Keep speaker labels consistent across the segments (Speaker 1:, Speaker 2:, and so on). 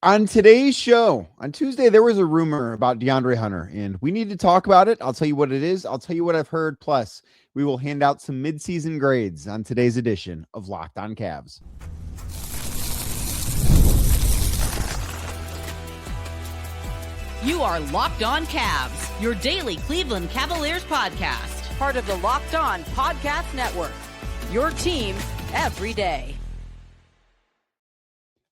Speaker 1: On today's show, on Tuesday, there was a rumor about DeAndre Hunter, and we need to talk about it. I'll tell you what it is. I'll tell you what I've heard. Plus, we will hand out some midseason grades on today's edition of Locked On Cavs.
Speaker 2: You are Locked On Cavs, your daily Cleveland Cavaliers podcast.
Speaker 3: Part of the Locked On Podcast Network, your team every day.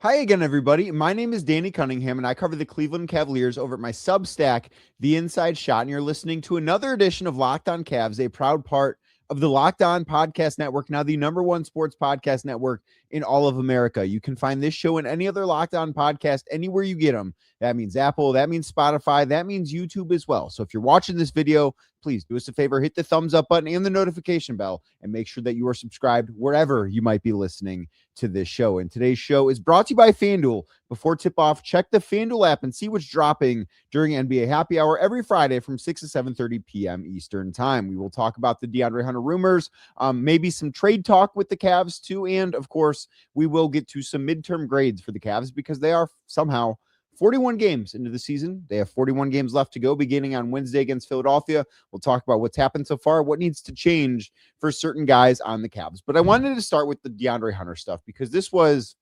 Speaker 1: Hi again, everybody. My name is Danny Cunningham, and I cover the Cleveland Cavaliers over at my Substack, The Inside Shot, and you're listening to another edition of Locked On Cavs, a proud part of the Locked On Podcast Network, now the #1 sports podcast network in all of America. You can find this show and any other Locked On podcast anywhere you get them. That means Apple, that means Spotify, that means YouTube as well. So if you're watching this video, please do us a favor, hit the thumbs up button and the notification bell, and make sure that you are subscribed wherever you might be listening to this show. And today's show is brought to you by FanDuel. Before tip-off, check the FanDuel app and see what's dropping during NBA Happy Hour every Friday from 6 to 7:30 p.m. Eastern Time. We will talk about the DeAndre Hunter rumors, maybe some trade talk with the Cavs too, and of course, we will get to some midterm grades for the Cavs because they are somehow 41 games into the season. They have 41 games left to go beginning on Wednesday against Philadelphia. We'll talk about what's happened so far, what needs to change for certain guys on the Cavs. But I wanted to start with the DeAndre Hunter stuff because this was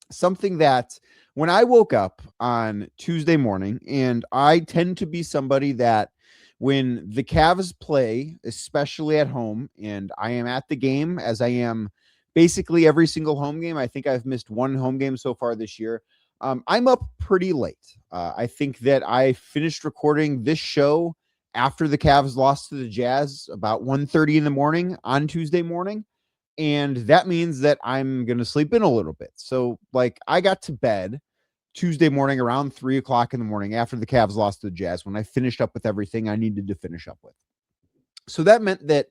Speaker 1: something that when I woke up on Tuesday morning, and I tend to be somebody that when the Cavs play, especially at home, and I am at the game as I am basically every single home game. I think I've missed one home game so far this year. I'm up pretty late. I think that I finished recording this show after the Cavs lost to the Jazz about 1:30 in the morning on Tuesday morning. And that means that I'm going to sleep in a little bit. So I got to bed Tuesday morning around 3:00 in the morning after the Cavs lost to the Jazz when I finished up with everything I needed to finish up with. So that meant that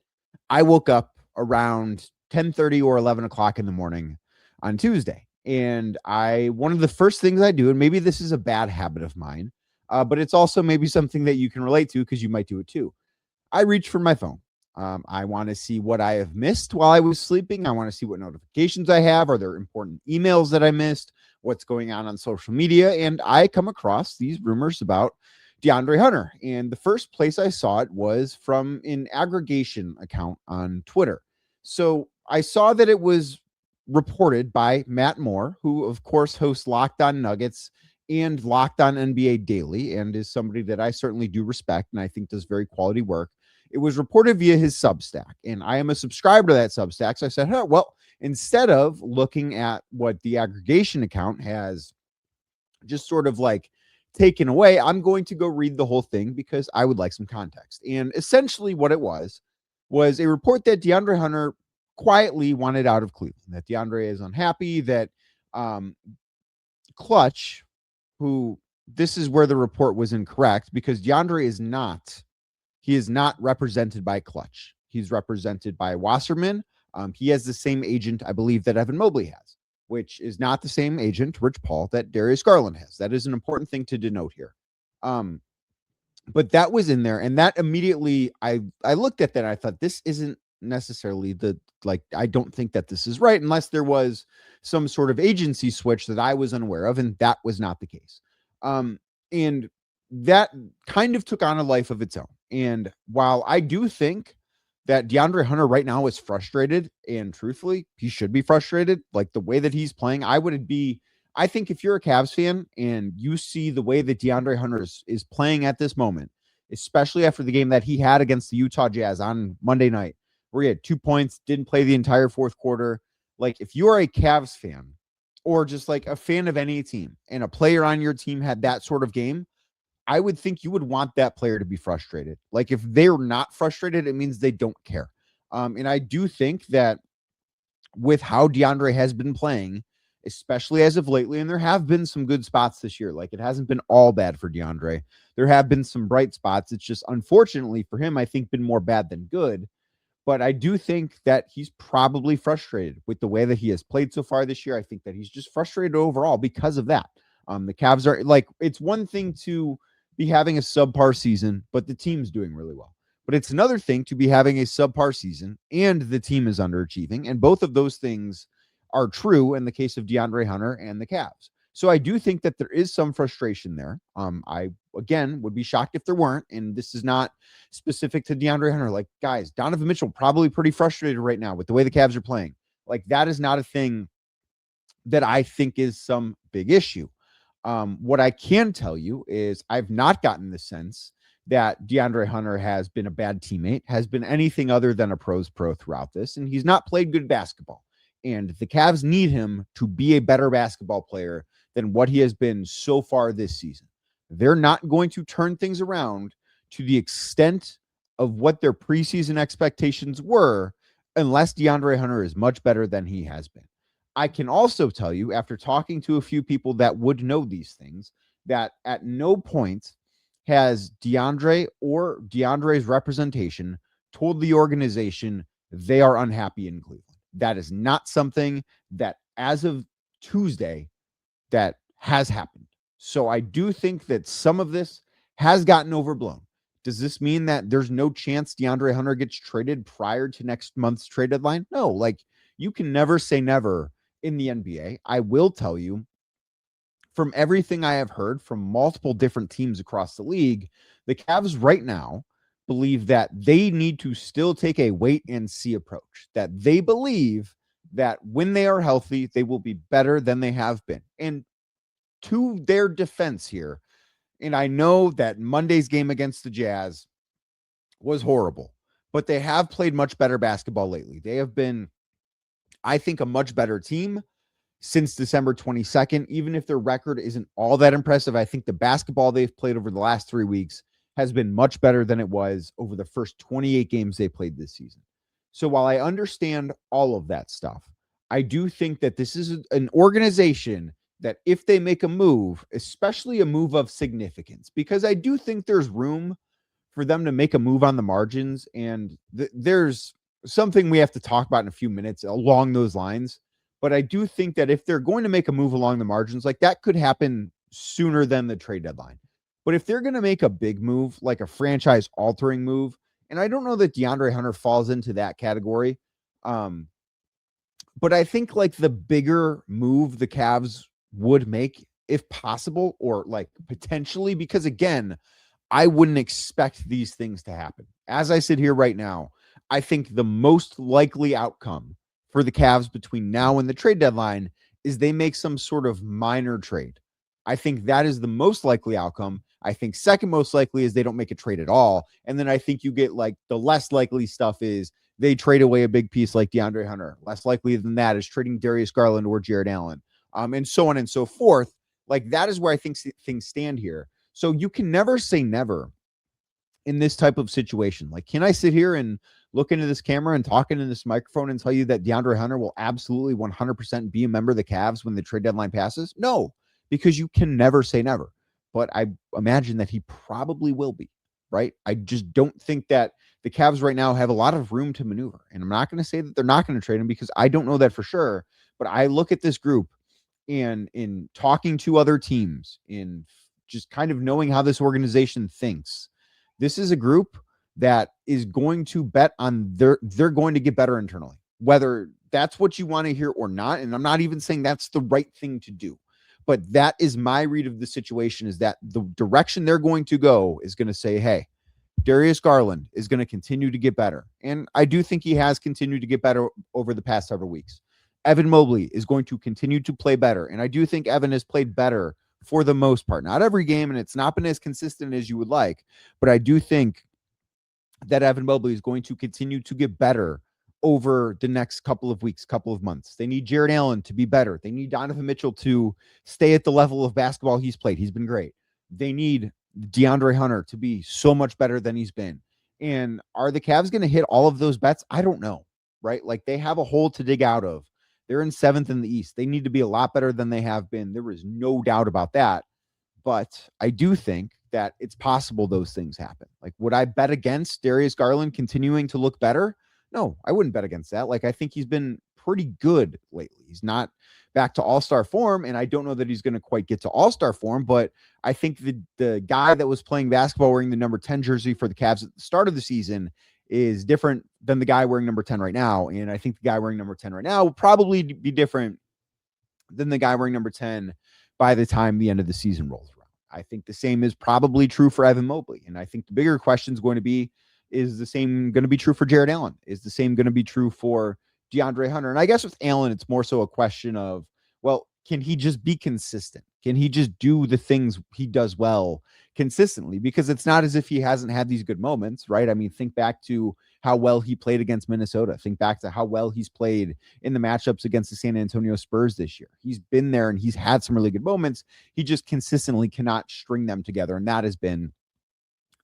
Speaker 1: I woke up around 10:30 or 11:00 in the morning on Tuesday. And one of the first things I do, and maybe this is a bad habit of mine, but it's also maybe something that you can relate to because you might do it too. I reach for my phone. I want to see what I have missed while I was sleeping. I want to see what notifications I have. Are there important emails that I missed? What's going on social media? And I come across these rumors about DeAndre Hunter. And the first place I saw it was from an aggregation account on Twitter. So I saw that it was reported by Matt Moore, who of course hosts Locked On Nuggets and Locked On NBA Daily, and is somebody that I certainly do respect and I think does very quality work. It was reported via his Substack, and I am a subscriber to that Substack. So I said, well, instead of looking at what the aggregation account has just sort of taken away, I'm going to go read the whole thing because I would like some context. And essentially what it was a report that DeAndre Hunter quietly wanted out of Cleveland, that DeAndre is unhappy, that Clutch, who this is where the report was incorrect because DeAndre is not represented by Clutch. He's represented by Wasserman. He has the same agent, I believe, that Evan Mobley has, which is not the same agent, Rich Paul, that Darius Garland has. That is an important thing to denote here. But that was in there, and that immediately I looked at that and I thought, this isn't necessarily I don't think that this is right unless there was some sort of agency switch that I was unaware of, and that was not the case. And that kind of took on a life of its own. And while I do think that DeAndre Hunter right now is frustrated, and truthfully, he should be frustrated, the way that he's playing, I think if you're a Cavs fan and you see the way that DeAndre Hunter is playing at this moment, especially after the game that he had against the Utah Jazz on Monday night, where he had 2 points, didn't play the entire fourth quarter. If you are a Cavs fan or just a fan of any team and a player on your team had that sort of game, I would think you would want that player to be frustrated. If they're not frustrated, it means they don't care. And I do think that with how DeAndre has been playing, especially as of lately, and there have been some good spots this year. It hasn't been all bad for DeAndre. There have been some bright spots. It's just, unfortunately for him, I think been more bad than good. But I do think that he's probably frustrated with the way that he has played so far this year. I think that he's just frustrated overall because of that. The Cavs are it's one thing to be having a subpar season, but the team's doing really well. But it's another thing to be having a subpar season and the team is underachieving. And both of those things are true in the case of DeAndre Hunter and the Cavs. So I do think that there is some frustration there. I, again, would be shocked if there weren't. And this is not specific to DeAndre Hunter. Like, guys, Donovan Mitchell probably pretty frustrated right now with the way the Cavs are playing. Like, that is not a thing that I think is some big issue. What I can tell you is I've not gotten the sense that DeAndre Hunter has been a bad teammate, has been anything other than a pro's pro throughout this, and he's not played good basketball. And the Cavs need him to be a better basketball player than what he has been so far this season. They're not going to turn things around to the extent of what their preseason expectations were unless DeAndre Hunter is much better than he has been. I can also tell you, after talking to a few people that would know these things, that at no point has DeAndre or DeAndre's representation told the organization they are unhappy in Cleveland. That is not something that, as of Tuesday, that has happened. So I do think that some of this has gotten overblown. Does this mean that there's no chance DeAndre Hunter gets traded prior to next month's trade deadline? No, like, you can never say never in the NBA. I will tell you, from everything I have heard from multiple different teams across the league, the Cavs right now believe that they need to still take a wait and see approach, that they believe that when they are healthy, they will be better than they have been. And to their defense here, and I know that Monday's game against the Jazz was horrible, but they have played much better basketball lately. They have been, I think, a much better team since December 22nd. Even if their record isn't all that impressive, I think the basketball they've played over the last 3 weeks has been much better than it was over the first 28 games they played this season. So while I understand all of that stuff, I do think that this is an organization that if they make a move, especially a move of significance, because I do think there's room for them to make a move on the margins. And there's something we have to talk about in a few minutes along those lines. But I do think that if they're going to make a move along the margins, like, that could happen sooner than the trade deadline. But if they're going to make a big move, like a franchise altering move, and I don't know that DeAndre Hunter falls into that category, but I think like the bigger move the Cavs would make, if possible, or like potentially, because again, I wouldn't expect these things to happen. As I sit here right now, I think the most likely outcome for the Cavs between now and the trade deadline is they make some sort of minor trade. I think that is the most likely outcome. I think second most likely is they don't make a trade at all. And then I think you get like the less likely stuff is they trade away a big piece like DeAndre Hunter. Less likely than that is trading Darius Garland or Jared Allen, and so on and so forth. Like, that is where I think things stand here. So you can never say never in this type of situation. Like, can I sit here and look into this camera and talk into this microphone and tell you that DeAndre Hunter will absolutely 100% be a member of the Cavs when the trade deadline passes? No, because you can never say never. But I imagine that he probably will be, right? I just don't think that the Cavs right now have a lot of room to maneuver. And I'm not going to say that they're not going to trade him because I don't know that for sure. But I look at this group, and in talking to other teams, in just kind of knowing how this organization thinks, this is a group that is going to bet on they're going to get better internally, whether that's what you want to hear or not. And I'm not even saying that's the right thing to do, but that is my read of the situation, is that the direction they're going to go is going to say, hey, Darius Garland is going to continue to get better. And I do think he has continued to get better over the past several weeks. Evan Mobley is going to continue to play better. And I do think Evan has played better for the most part. Not every game, and it's not been as consistent as you would like, but I do think that Evan Mobley is going to continue to get better over the next couple of weeks, couple of months. They need Jared Allen to be better. They need Donovan Mitchell to stay at the level of basketball he's played. He's been great. They need DeAndre Hunter to be so much better than he's been. And are the Cavs going to hit all of those bets? I don't know, right? Like, they have a hole to dig out of. They're in 7th in the East. They need to be a lot better than they have been. There is no doubt about that. But I do think that it's possible those things happen. Like, would I bet against Darius Garland continuing to look better? No, I wouldn't bet against that. Like, I think he's been pretty good lately. He's not back to all-star form, and I don't know that he's going to quite get to all-star form, but I think the guy that was playing basketball wearing the number 10 jersey for the Cavs at the start of the season is different than the guy wearing number 10 right now. And I think the guy wearing number 10 right now will probably be different than the guy wearing number 10 by the time the end of the season rolls around. I think the same is probably true for Evan Mobley. And I think the bigger question is going to be, is the same going to be true for Jared Allen? Is the same going to be true for DeAndre Hunter? And I guess with Allen, it's more so a question of, well, can he just be consistent? Can he just do the things he does well consistently? Because it's not as if he hasn't had these good moments, right? I mean, think back to how well he played against Minnesota. Think back to how well he's played in the matchups against the San Antonio Spurs this year. He's been there and he's had some really good moments. He just consistently cannot string them together. And that has been,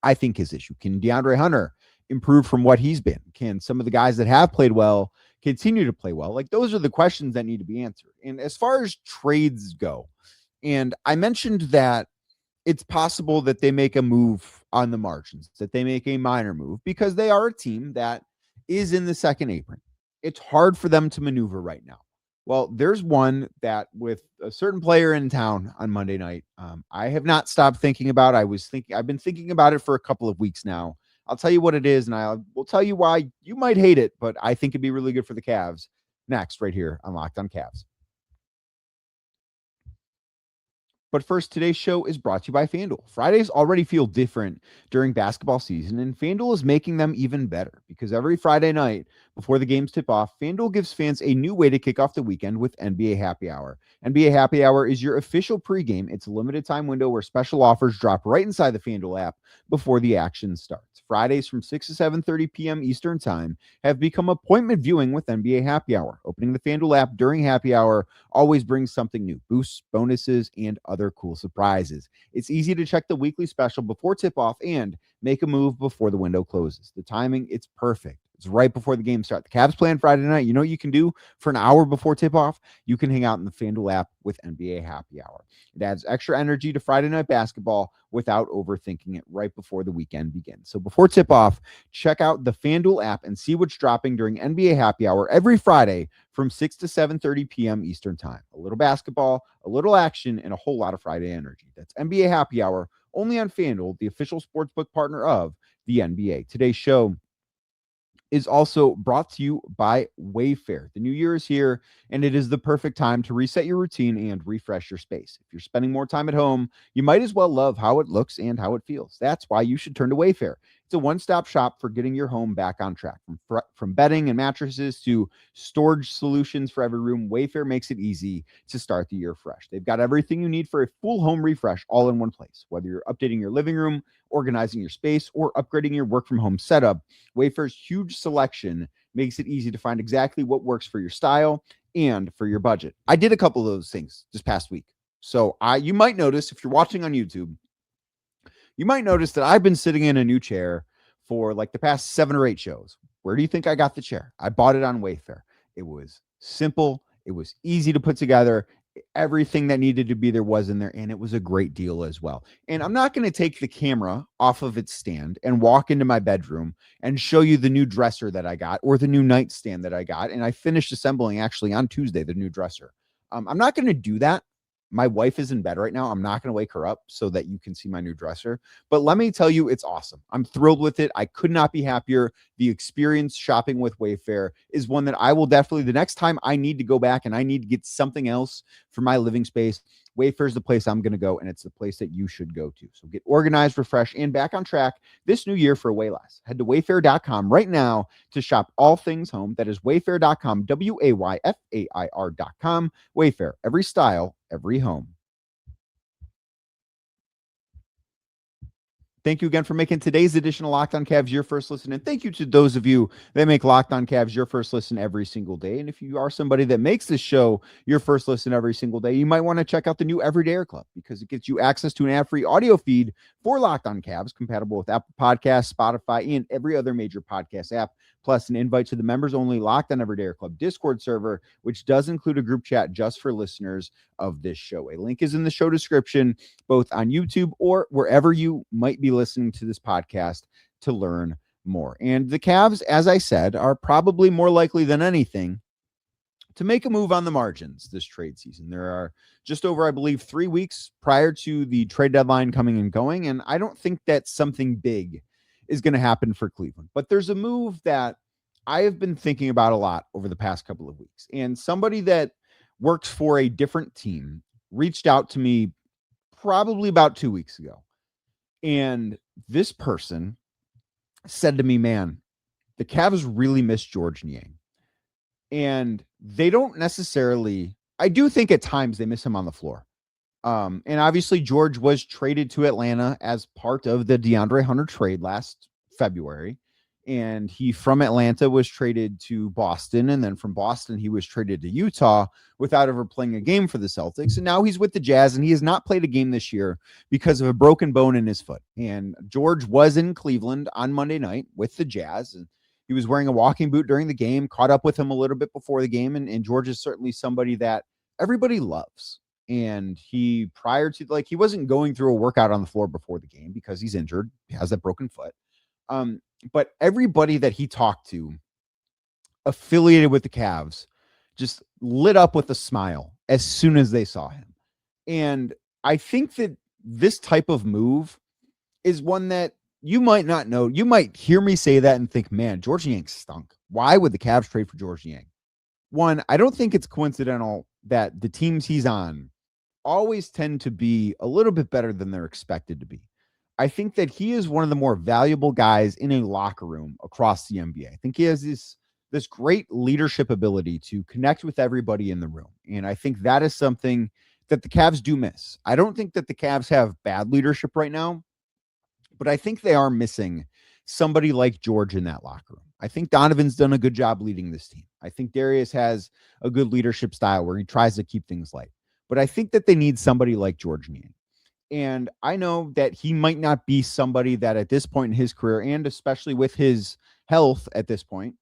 Speaker 1: I think, his issue. Can DeAndre Hunter improve from what he's been? Can some of the guys that have played well continue to play well? Like, those are the questions that need to be answered. And as far as trades go, and I mentioned that it's possible that they make a move on the margins, that they make a minor move, because they are a team that is in the second apron. It's hard for them to maneuver right now. Well, there's one that with a certain player in town on Monday night, I have not stopped thinking about. I've been thinking about it for a couple of weeks now. I'll tell you what it is, and I will tell you why you might hate it, but I think it'd be really good for the Cavs next, right here on Locked On Cavs. But first, today's show is brought to you by FanDuel. Fridays already feel different during basketball season, and FanDuel is making them even better because every Friday night before the games tip off, FanDuel gives fans a new way to kick off the weekend with NBA Happy Hour. NBA Happy Hour is your official pregame. It's a limited time window where special offers drop right inside the FanDuel app before the action starts. Fridays from 6 to 7:30 p.m. Eastern Time have become appointment viewing with NBA Happy Hour. Opening the FanDuel app during Happy Hour always brings something new: boosts, bonuses, and other cool surprises. It's easy to check the weekly special before tip-off and make a move before the window closes. The timing, it's perfect. It's right before the game starts. The Cavs play on Friday night. You know what you can do for an hour before tip-off? You can hang out in the FanDuel app with NBA Happy Hour. It adds extra energy to Friday night basketball without overthinking it right before the weekend begins. So before tip-off, check out the FanDuel app and see what's dropping during NBA Happy Hour every Friday from 6 to 7:30 p.m. Eastern Time. A little basketball, a little action, and a whole lot of Friday energy. That's NBA Happy Hour, only on FanDuel, the official sportsbook partner of the NBA. Today's show is also brought to you by Wayfair. The new year is here, and it is the perfect time to reset your routine and refresh your space. If you're spending more time at home, you might as well love how it looks and how it feels. That's why you should turn to Wayfair. It's a one-stop shop for getting your home back on track. From bedding and mattresses to storage solutions for every room, Wayfair makes it easy to start the year fresh. They've got everything you need for a full home refresh all in one place. Whether you're updating your living room, organizing your space, or upgrading your work from home setup, Wayfair's huge selection makes it easy to find exactly what works for your style and for your budget. I did a couple of those things this past week. So you might notice, if you're watching on YouTube, you might notice that I've been sitting in a new chair for like the past 7 or 8 shows. Where do you think I got the chair? I bought it on Wayfair. It was simple. It was easy to put together. Everything that needed to be there was in there, and it was a great deal as well. And I'm not going to take the camera off of its stand and walk into my bedroom and show you the new dresser that I got or the new nightstand that I got. And I finished assembling actually on Tuesday, the new dresser. I'm not going to do that. My wife is in bed right now. I'm not going to wake her up so that you can see my new dresser. But let me tell you, it's awesome. I'm thrilled with it. I could not be happier. The experience shopping with Wayfair is one that I will definitely, the next time I need to go back and I need to get something else for my living space, Wayfair is the place I'm going to go, and it's the place that you should go to. So get organized, refreshed, and back on track this new year for way less. Head to wayfair.com right now to shop all things home. That is wayfair.com, WAYFAIR.com. Wayfair, every style, every home. Thank you again for making today's edition of Locked On Cavs your first listen. And thank you to those of you that make Locked On Cavs your first listen every single day. And if you are somebody that makes this show your first listen every single day, you might want to check out the new Everydayer Club because it gets you access to an ad-free audio feed for Locked On Cavs, compatible with Apple Podcasts, Spotify, and every other major podcast app, plus an invite to the members-only Locked On Everydayer Club Discord server, which does include a group chat just for listeners of this show. A link is in the show description, both on YouTube or wherever you might be listening to this podcast to learn more. And the Cavs, as I said, are probably more likely than anything to make a move on the margins this trade season. There are just over, I believe, 3 weeks prior to the trade deadline coming and going, and I don't think that something big is going to happen for Cleveland. But there's a move that I have been thinking about a lot over the past couple of weeks, and somebody that works for a different team reached out to me probably about 2 weeks ago. And this person said to me, man, the Cavs really miss George Niang. And they don't necessarily, I do think at times they miss him on the floor. And obviously George was traded to Atlanta as part of the DeAndre Hunter trade last February. And he from Atlanta was traded to Boston. And then from Boston, he was traded to Utah without ever playing a game for the Celtics. And now he's with the Jazz, and he has not played a game this year because of a broken bone in his foot. And George was in Cleveland on Monday night with the Jazz, and he was wearing a walking boot during the game, caught up with him a little bit before the game. And George is certainly somebody that everybody loves. And he, prior to, like, he wasn't going through a workout on the floor before the game because he's injured. He has that broken foot. But everybody that he talked to affiliated with the Cavs just lit up with a smile as soon as they saw him. And I think that this type of move is one that you might not know. You might hear me say that and think, man, George Niang stunk. Why would the Cavs trade for George Niang? One, I don't think it's coincidental that the teams he's on always tend to be a little bit better than they're expected to be. I think that he is one of the more valuable guys in a locker room across the NBA. I think he has this great leadership ability to connect with everybody in the room. And I think that is something that the Cavs do miss. I don't think that the Cavs have bad leadership right now, but I think they are missing somebody like George in that locker room. I think Donovan's done a good job leading this team. I think Darius has a good leadership style where he tries to keep things light. But I think that they need somebody like George Niang. And I know that he might not be somebody that at this point in his career, and especially with his health at this point,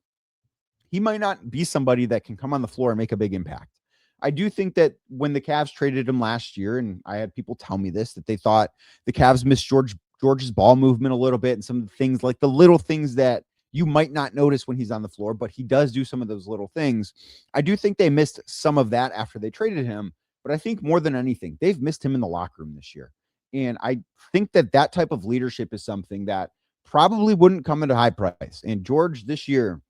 Speaker 1: he might not be somebody that can come on the floor and make a big impact. I do think that when the Cavs traded him last year, and I had people tell me this, that they thought the Cavs missed George's ball movement a little bit, and some of the things, like the little things that you might not notice when he's on the floor, but he does do some of those little things. I do think they missed some of that after they traded him, but I think more than anything, they've missed him in the locker room this year. And I think that that type of leadership is something that probably wouldn't come at a high price. And George this year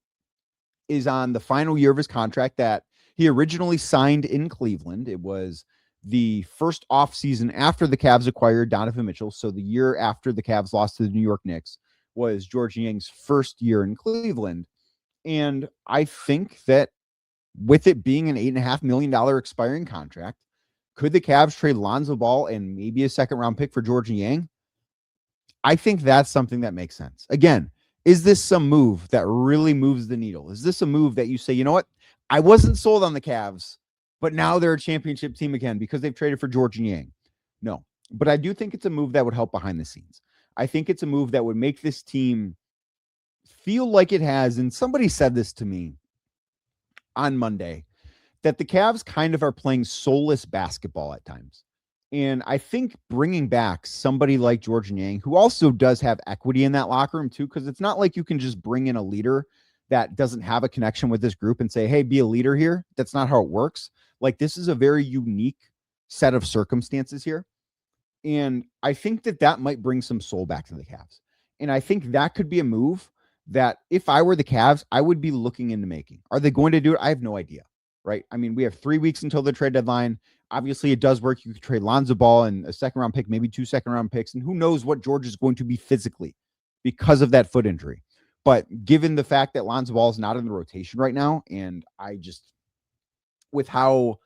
Speaker 1: is on the final year of his contract that he originally signed in Cleveland. It was the first offseason after the Cavs acquired Donovan Mitchell. So the year after the Cavs lost to the New York Knicks was George Niang's first year in Cleveland. And I think that with it being an $8.5 million expiring contract, could the Cavs trade Lonzo Ball and maybe a second-round pick for George Niang? I think that's something that makes sense. Again, is this some move that really moves the needle? Is this a move that you say, you know what? I wasn't sold on the Cavs, but now they're a championship team again because they've traded for George Niang? No, but I do think it's a move that would help behind the scenes. I think it's a move that would make this team feel like it has, and somebody said this to me on Monday, that the Cavs kind of are playing soulless basketball at times. And I think bringing back somebody like George Niang, who also does have equity in that locker room too, because it's not like you can just bring in a leader that doesn't have a connection with this group and say, hey, be a leader here. That's not how it works. Like, this is a very unique set of circumstances here. And I think that that might bring some soul back to the Cavs. And I think that could be a move that if I were the Cavs, I would be looking into making. Are they going to do it? I have no idea. Right. I mean, we have 3 weeks until the trade deadline. Obviously, it does work. You could trade Lonzo Ball and a second-round pick, maybe 2 second-round picks. And who knows what George is going to be physically because of that foot injury. But given the fact that Lonzo Ball is not in the rotation right now, and I just, with how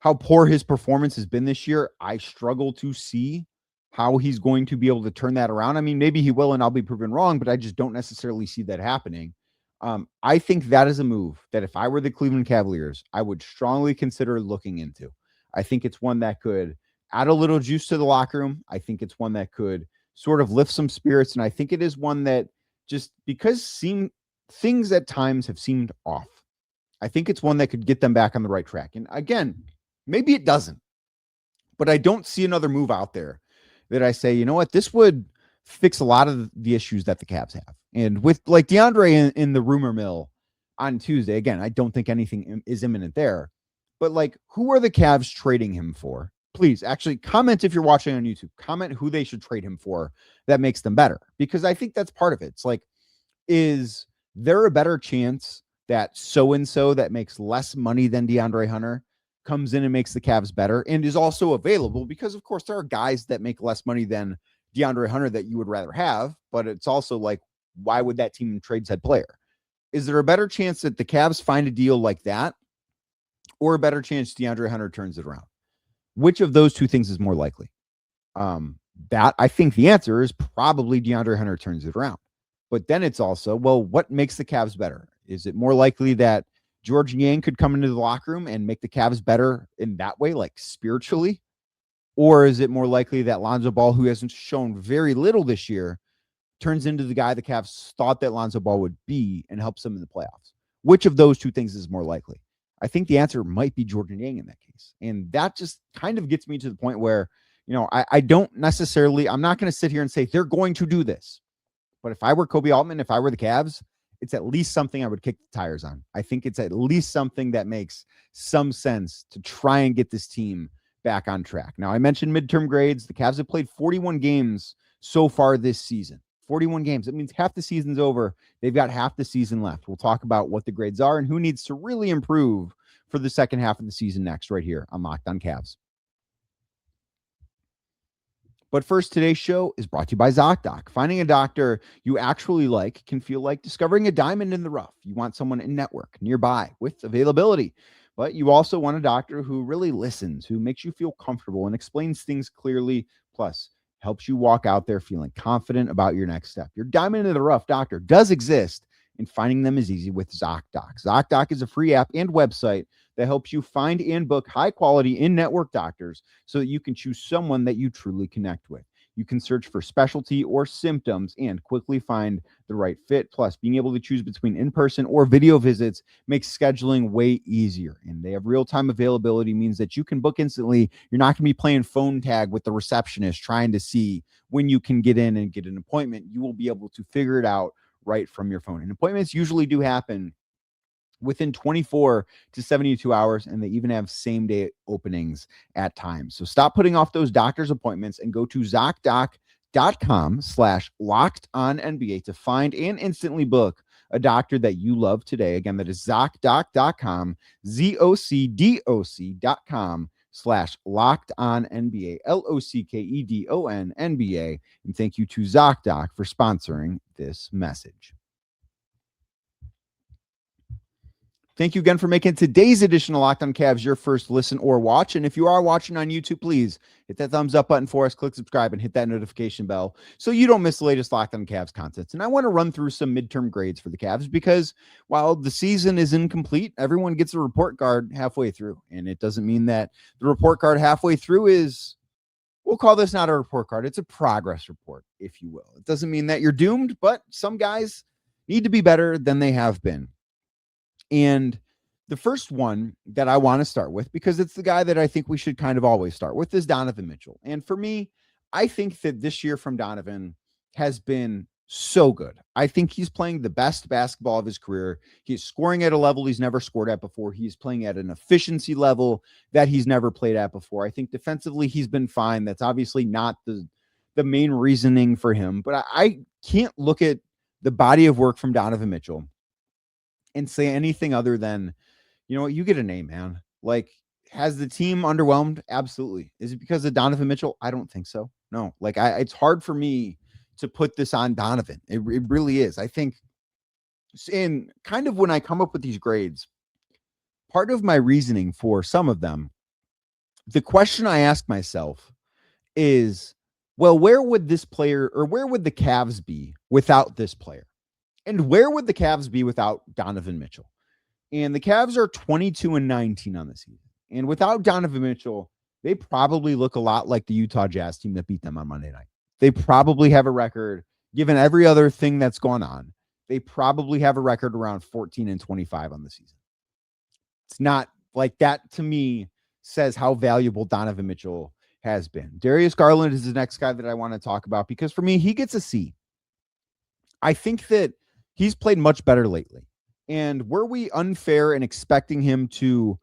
Speaker 1: poor his performance has been this year, I struggle to see how he's going to be able to turn that around. I mean, maybe he will, and I'll be proven wrong, but I just don't necessarily see that happening. I think that is a move that if I were the Cleveland Cavaliers, I would strongly consider looking into. I think it's one that could add a little juice to the locker room. I think it's one that could sort of lift some spirits. And I think it is one that, just because things at times have seemed off, I think it's one that could get them back on the right track. And again, maybe it doesn't, but I don't see another move out there that I say, you know what, this would fix a lot of the issues that the Cavs have. And with like DeAndre in the rumor mill on Tuesday, again, I don't think anything is imminent there, but like, who are the Cavs trading him for? Please actually comment if you're watching on YouTube, comment who they should trade him for that makes them better, because I think that's part of it. It's like, is there a better chance that so-and-so that makes less money than DeAndre Hunter comes in and makes the Cavs better and is also available, because of course there are guys that make less money than DeAndre Hunter that you would rather have, but it's also like, why would that team trade said player? Is there a better chance that the Cavs find a deal like that, or a better chance DeAndre Hunter turns it around? Which of those two things is more likely? That I think the answer is probably DeAndre Hunter turns it around. But then it's also, well, what makes the Cavs better? Is it more likely that George Niang could come into the locker room and make the Cavs better in that way, like spiritually? Or is it more likely that Lonzo Ball, who hasn't shown very little this year, turns into the guy the Cavs thought that Lonzo Ball would be and helps them in the playoffs? Which of those two things is more likely? I think the answer might be Jordan Yang in that case. And that just kind of gets me to the point where, I don't necessarily, I'm not going to sit here and say they're going to do this. But if I were Kobe Altman, if I were the Cavs, it's at least something I would kick the tires on. I think it's at least something that makes some sense to try and get this team back on track. Now, I mentioned midterm grades. The Cavs have played 41 games so far this season. 41 games. That means half the season's over. They've got half the season left. We'll talk about what the grades are and who needs to really improve for the second half of the season next, right here on Locked On Cavs. But first, today's show is brought to you by Zocdoc. Finding a doctor you actually like can feel like discovering a diamond in the rough. You want someone in network, nearby, with availability. But you also want a doctor who really listens, who makes you feel comfortable and explains things clearly, plus helps you walk out there feeling confident about your next step. Your diamond in the rough doctor does exist, and finding them is easy with Zocdoc. Zocdoc is a free app and website that helps you find and book high-quality in-network doctors so that you can choose someone that you truly connect with. You can search for specialty or symptoms and quickly find the right fit. Plus, being able to choose between in-person or video visits makes scheduling way easier. And they have real-time availability, means that you can book instantly. You're not going to be playing phone tag with the receptionist trying to see when you can get in and get an appointment. You will be able to figure it out right from your phone. And appointments usually do happen within 24 to 72 hours, and they even have same-day openings at times. So stop putting off those doctor's appointments and go to ZocDoc.com/LockedOnNBA to find and instantly book a doctor that you love today. Again, that is ZocDoc.com, ZocDoc.com/LockedOnNBA, LOCKEDONNBA. And thank you to Zocdoc for sponsoring this message. Thank you again for making today's edition of Locked On Cavs your first listen or watch. And if you are watching on YouTube, please hit that thumbs up button for us, click subscribe, and hit that notification bell so you don't miss the latest Locked On Cavs content. And I want to run through some midterm grades for the Cavs because while the season is incomplete, everyone gets a report card halfway through. And it doesn't mean that the report card halfway through is, we'll call this not a report card. It's a progress report, if you will. It doesn't mean that you're doomed, but some guys need to be better than they have been. And the first one that I want to start with, because it's the guy that I think we should kind of always start with, is Donovan Mitchell. And for me, I think that this year from Donovan has been so good. I think he's playing the best basketball of his career. He's scoring at a level he's never scored at before. He's playing at an efficiency level that he's never played at before. I think defensively he's been fine. That's obviously not the main reasoning for him, but I can't look at the body of work from Donovan Mitchell and say anything other than, you know what, you get a name, man. Like, has the team underwhelmed? Absolutely. Is it because of Donovan Mitchell? I don't think so. No, like it's hard for me to put this on Donovan. It really is. I think, and kind of when I come up with these grades, part of my reasoning for some of them, the question I ask myself is, well, where would this player, or where would the Cavs be without this player? And where would the Cavs be without Donovan Mitchell? And the Cavs are 22-19 on the season. And without Donovan Mitchell, they probably look a lot like the Utah Jazz team that beat them on Monday night. They probably have a record, given every other thing that's gone on, they probably have a record around 14-25 on the season. It's not like that, to me, says how valuable Donovan Mitchell has been. Darius Garland is the next guy that I want to talk about because for me, he gets a C. I think that he's played much better lately. And were we unfair in expecting him to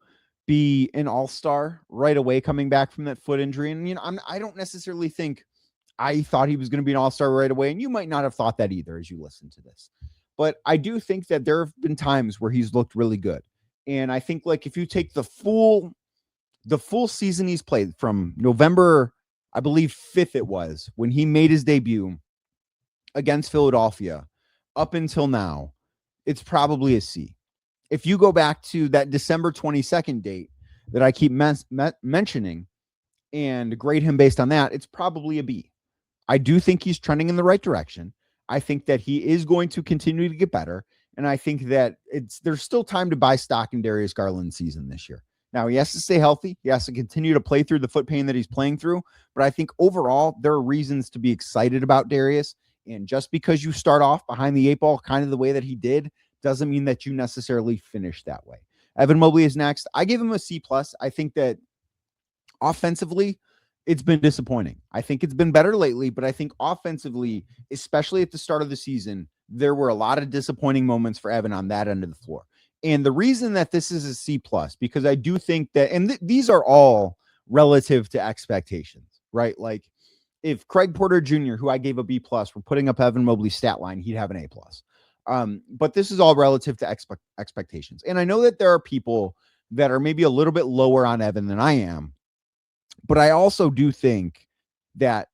Speaker 1: be an all-star right away coming back from that foot injury? And, you know, I don't necessarily think I thought he was going to be an all-star right away. And you might not have thought that either as you listen to this. But I do think that there have been times where he's looked really good. And I think, like, if you take the full the full season he's played from November, I believe 5th it was, when he made his debut against Philadelphia up until now, it's probably a C. If you go back to that December 22nd date that I keep mentioning and grade him based on that, it's probably a B. I do think he's trending in the right direction. I think that he is going to continue to get better. And I think that there's still time to buy stock in Darius Garland's season this year. Now, he has to stay healthy. He has to continue to play through the foot pain that he's playing through. But I think overall, there are reasons to be excited about Darius. And just because you start off behind the 8 ball kind of the way that he did doesn't mean that you necessarily finish that way. Evan Mobley is next. I give him a C+. I think that offensively, it's been disappointing. I think it's been better lately, but I think offensively, especially at the start of the season, there were a lot of disappointing moments for Evan on that end of the floor. And the reason that this is a C+, because I do think that, and these are all relative to expectations, right? Like if Craig Porter Jr., who I gave a B+, were putting up Evan Mobley's stat line, he'd have an A+. But this is all relative to expectations. And I know that there are people that are maybe a little bit lower on Evan than I am, but I also do think that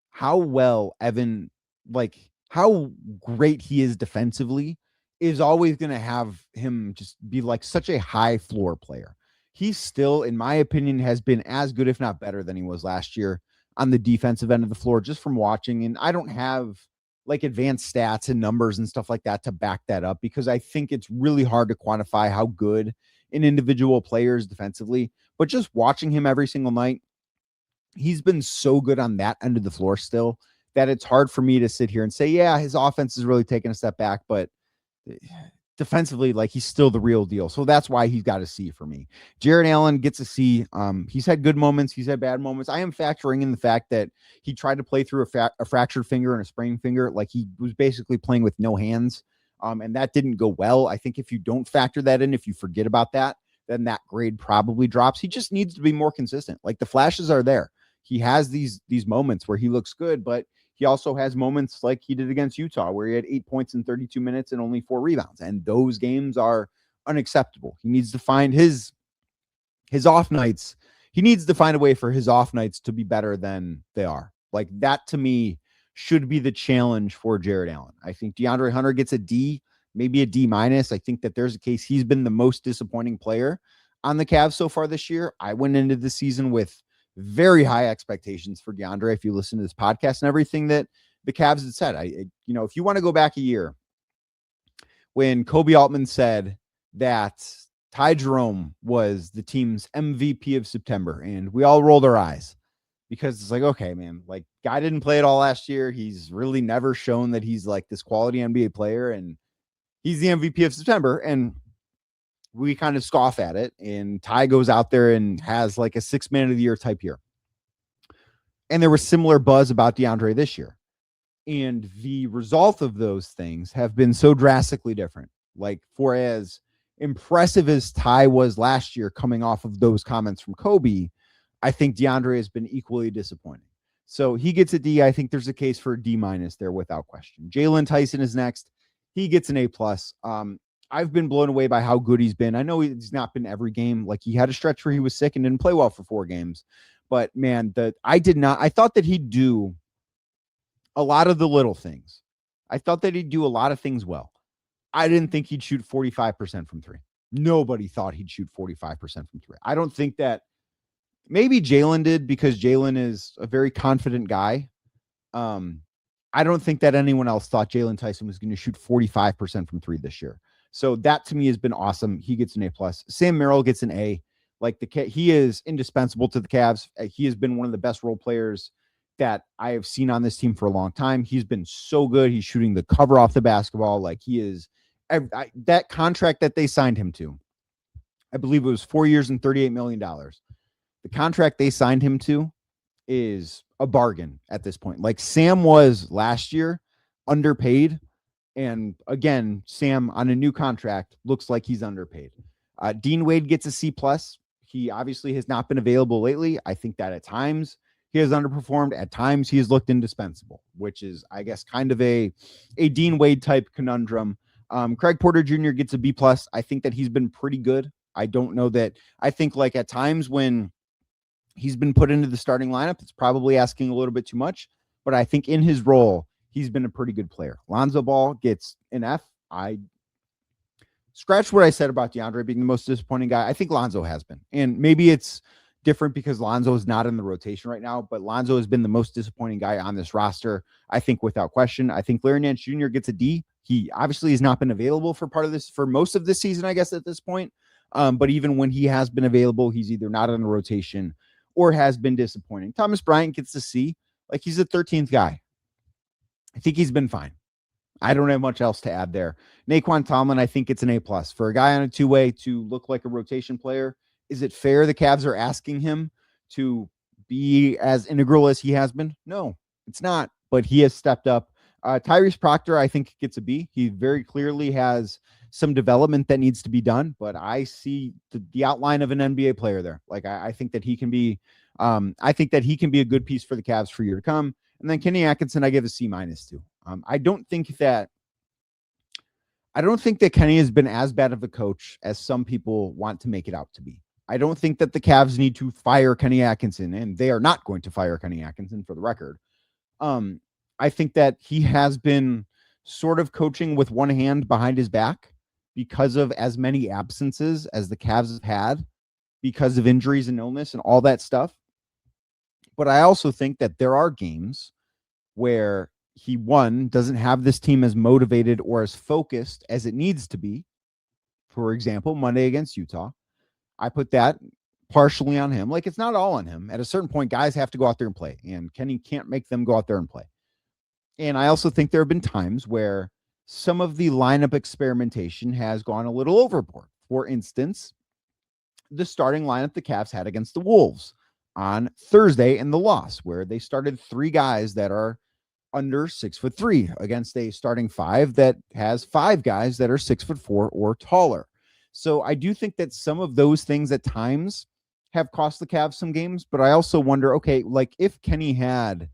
Speaker 1: how well Evan, like how great he is defensively, is always going to have him just be like such a high floor player. He still, in my opinion, has been as good, if not better, than he was last year on the defensive end of the floor, just from watching. And I don't have like advanced stats and numbers and stuff like that to back that up, because I think it's really hard to quantify how good an individual player is defensively. But just watching him every single night, he's been so good on that end of the floor still that it's hard for me to sit here and say, yeah, his offense is really taking a step back, but defensively, like he's still the real deal. So that's why he's got a C for me. Jared Allen gets a C. He's had good moments. He's had bad moments. I am factoring in the fact that he tried to play through a fractured finger and a sprained finger. Like he was basically playing with no hands. And that didn't go well. I think if you don't factor that in, if you forget about that, then that grade probably drops. He just needs to be more consistent. Like the flashes are there. He has these moments where he looks good, but he also has moments like he did against Utah, where he had 8 points in 32 minutes and only 4 rebounds. And those games are unacceptable. He needs to find his off nights. He needs to find a way for his off nights to be better than they are. Like that to me should be the challenge for Jared Allen. I think DeAndre Hunter gets a D, maybe a D-. I think that there's a case he's been the most disappointing player on the Cavs so far this year. I went into the season with very high expectations for DeAndre. If you listen to this podcast and everything that the Cavs had said, if you want to go back a year when Kobe Altman said that Ty Jerome was the team's MVP of September, and we all rolled our eyes because it's like, okay, man, like guy didn't play at all last year. He's really never shown that he's like this quality NBA player, and he's the MVP of September. And we kind of scoff at it, and Ty goes out there and has like a 6 man of the year type year. And there was similar buzz about DeAndre this year. And the result of those things have been so drastically different. Like for as impressive as Ty was last year coming off of those comments from Kobe, I think DeAndre has been equally disappointing. So he gets a D. I think there's a case for a D- there without question. Jalen Tyson is next. He gets an A+. I've been blown away by how good he's been. I know he's not been every game. Like he had a stretch where he was sick and didn't play well for 4 games. But man, I thought that he'd do a lot of the little things. I thought that he'd do a lot of things well. I didn't think he'd shoot 45% from 3. Nobody thought he'd shoot 45% from 3. I don't think that, maybe Jalen did, because Jalen is a very confident guy. I don't think that anyone else thought Jalen Tyson was going to shoot 45% from 3 this year. So that to me has been awesome. He gets an A+. Sam Merrill gets an A. Like he is indispensable to the Cavs. He has been one of the best role players that I have seen on this team for a long time. He's been so good. He's shooting the cover off the basketball. Like he is that contract that they signed him to, I believe it was 4 years and $38 million. The contract they signed him to is a bargain at this point. Like Sam was last year underpaid. And again, Sam on a new contract looks like he's underpaid. Dean Wade gets a C+. He obviously has not been available lately. I think that at times he has underperformed. At times he has looked indispensable, which is, I guess, kind of a Dean Wade type conundrum. Craig Porter Jr. gets a B+. I think that he's been pretty good. I don't know that. I think like at times when He's been put into the starting lineup. It's probably asking a little bit too much, but I think in his role, he's been a pretty good player. Lonzo Ball gets an F. I scratch what I said about DeAndre being the most disappointing guy. I think Lonzo has been. And maybe it's different because Lonzo is not in the rotation right now, but Lonzo has been the most disappointing guy on this roster, I think, without question. I think Larry Nance Jr. gets a D. He obviously has not been available for most of this season, I guess, at this point. But even when he has been available, he's either not in the rotation or has been disappointing. Thomas Bryant gets a C. Like, he's the 13th guy. I think he's been fine. I don't have much else to add there. Naquan Tomlin, I think it's an A+. For a guy on a two-way to look like a rotation player, is it fair the Cavs are asking him to be as integral as he has been? No, it's not. But he has stepped up. Tyrese Proctor, I think, gets a B. He very clearly has some development that needs to be done, but I see the outline of an NBA player there. Like, I think that he can be, I think that he can be a good piece for the Cavs for year to come. And then Kenny Atkinson, I give a C- to. I don't think that Kenny has been as bad of a coach as some people want to make it out to be. I don't think that the Cavs need to fire Kenny Atkinson, and they are not going to fire Kenny Atkinson, for the record. I think that he has been sort of coaching with one hand behind his back because of as many absences as the Cavs have had because of injuries and illness and all that stuff. But I also think that there are games where he, one, doesn't have this team as motivated or as focused as it needs to be. For example, Monday against Utah. I put that partially on him. Like, it's not all on him. At a certain point, guys have to go out there and play, and Kenny can't make them go out there and play. And I also think there have been times where some of the lineup experimentation has gone a little overboard. For instance, the starting lineup the Cavs had against the Wolves on Thursday in the loss, where they started three guys that are under 6'3" against a starting five that has five guys that are 6'4" or taller. So I do think that some of those things at times have cost the Cavs some games, but I also wonder, okay, like, if Kenny had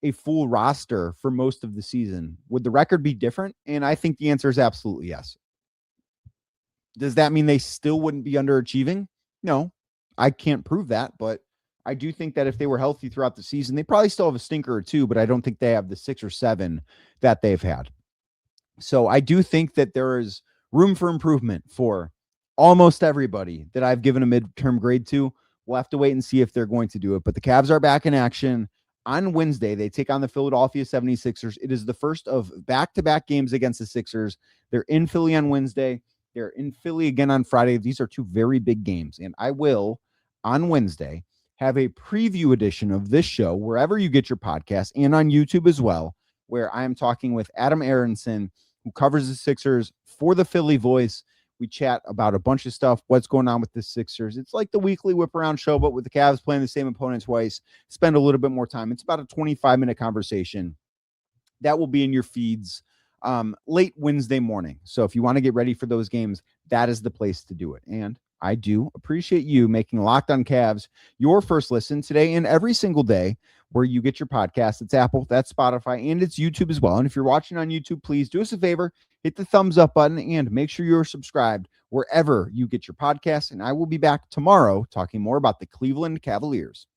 Speaker 1: a full roster for most of the season, would the record be different? And I think the answer is absolutely yes. Does that mean they still wouldn't be underachieving? No, I can't prove that, but I do think that if they were healthy throughout the season, they probably still have a stinker or two, but I don't think they have the 6 or 7 that they've had. So I do think that there is room for improvement for almost everybody that I've given a midterm grade to. We'll have to wait and see if they're going to do it, but the Cavs are back in action. On Wednesday, they take on the Philadelphia 76ers. It is the first of back-to-back games against the Sixers. They're in Philly on Wednesday. They're in Philly again on Friday. These are two very big games, and I will, on Wednesday, have a preview edition of this show wherever you get your podcast and on YouTube as well, where I am talking with Adam Aronson, who covers the Sixers for the Philly Voice. We chat about a bunch of stuff, what's going on with the Sixers. It's like the weekly whip around show, but with the Cavs playing the same opponent twice, spend a little bit more time. It's about a 25-minute conversation. That will be in your feeds late Wednesday morning. So if you want to get ready for those games, that is the place to do it. And I do appreciate you making Locked On Cavs your first listen today and every single day where you get your podcast. It's Apple, that's Spotify, and it's YouTube as well. And if you're watching on YouTube, please do us a favor, hit the thumbs up button, and make sure you're subscribed wherever you get your podcasts. And I will be back tomorrow talking more about the Cleveland Cavaliers.